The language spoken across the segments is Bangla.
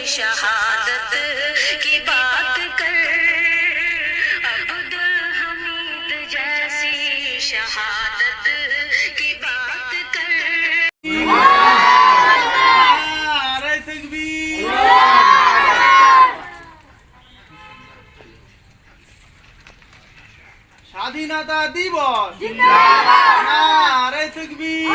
शहादत की बात कर, अब्दुल हमीद जैसी शहादत की बात कर। স্বাধীনতা দিবস জিন্দাবাদ, নারে তাকবীর।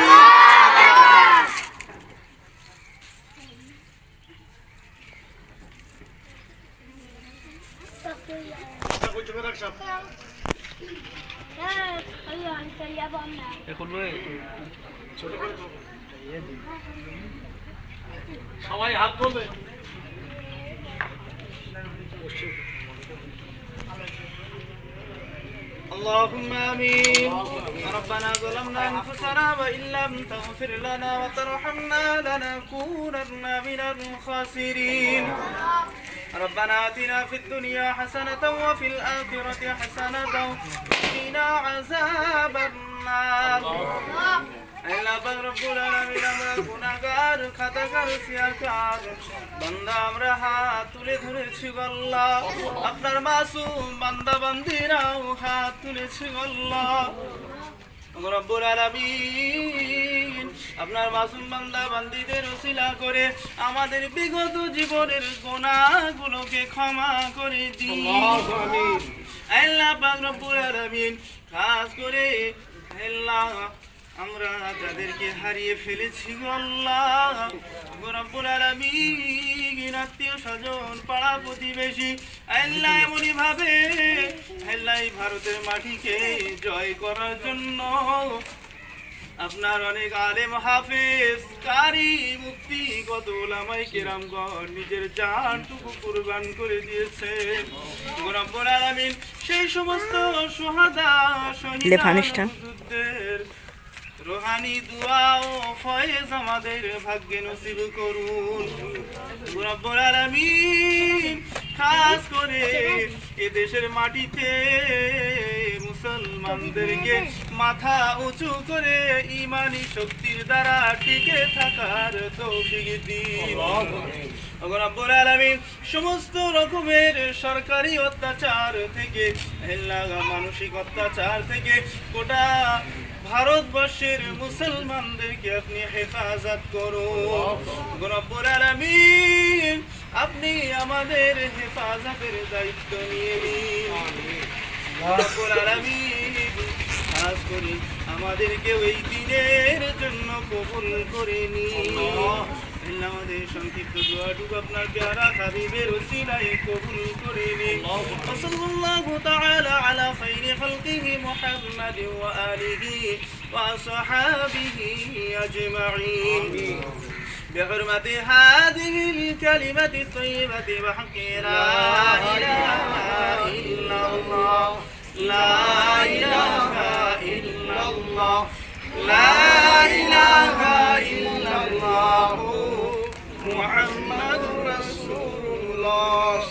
সবাই হাত তুলবে। اللهم آمين. ربنا ظلمنا أنفسنا وإن لم تغفر لنا وترحمنا لنكونن من الخاسرين. ربنا آتنا في الدنيا حسنة وفي الآخرة حسنة وقنا عذاب النار. আল্লাহ পাক রব্বুল আলামিন, আমরা গুনাহগার, খাতাকার, সিয়াকার বান্দা আমরা হাত তুলে ধরেছি আল্লাহ। আপনার মাসুম বান্দা বান্দিরাও হাত তুলেছি আল্লাহ রব্বুল আলামিন। আপনার মাসুম বান্দা বান্দিদের ওসিলা করে আমাদের বিগত জীবনের গুনাহগুলোকে ক্ষমা করে দিন। আল্লাহ পাক রব্বুল আলামিন, খাস করে আল্লাহ আমরা যাদেরকে হারিয়ে ফেলেছি আল্লাহ রব্বুল আলামিন, আত্মীয় স্বজন, পাড়া প্রতিবেশী, আল্লাহ এমনই ভাবে আল্লাহ ভারতের মাটিকে জয় করার জন্য আপনার অনেক আলেম, হাফেজ, কারি, মুফতি, কত উলামায়ে কেরামগণ নিজের জানটুকু কুরবান করে দিয়েছে রব্বুল আলামিন। সেই সমস্ত শুহাদা, শহীদের রোহানি দুয়া ও ফয়েজ আমাদের ভাগ্যে নসিব করুন রব্বুল আলামিন। খাস করে এ দেশের মাটিতে মুসলমানদেরকে মাথা উঁচু করে ঈমানি শক্তির দ্বারা টিকে থাকার তৌফিক দিন রব্বুল আলামিন। সমস্ত রকমের সরকারি অত্যাচার থেকে, মানসিক অত্যাচার থেকে গোটা ভারতবর্ষের মুসলমানদেরকে আপনি হেফাজত করুন রব্বুল আলামিন। আপনি আমাদের হেফাজতের দায়িত্ব নিয়ে নিন রব্বুল আলামিন। খাস করে আমাদেরকে ওই দিনের জন্য কবুল করে নিন। আমাদের সংক্ষিপ্ত দোয়াটুকু আপনার প্যারা হাবিবের ওসিলায় কবুল করে নিন। সাল্লাল্লাহু তাআলা আলা খায়রি খালকিহি মুহাম্মাদিন ওয়া আলিহি ওয়া আসহাবিহি আজমাইন بحرمة هذه الكلمة الطيبة وحق لا إله إلا الله، لا إله إلا الله، لا إله إلا الله محمد رسول الله।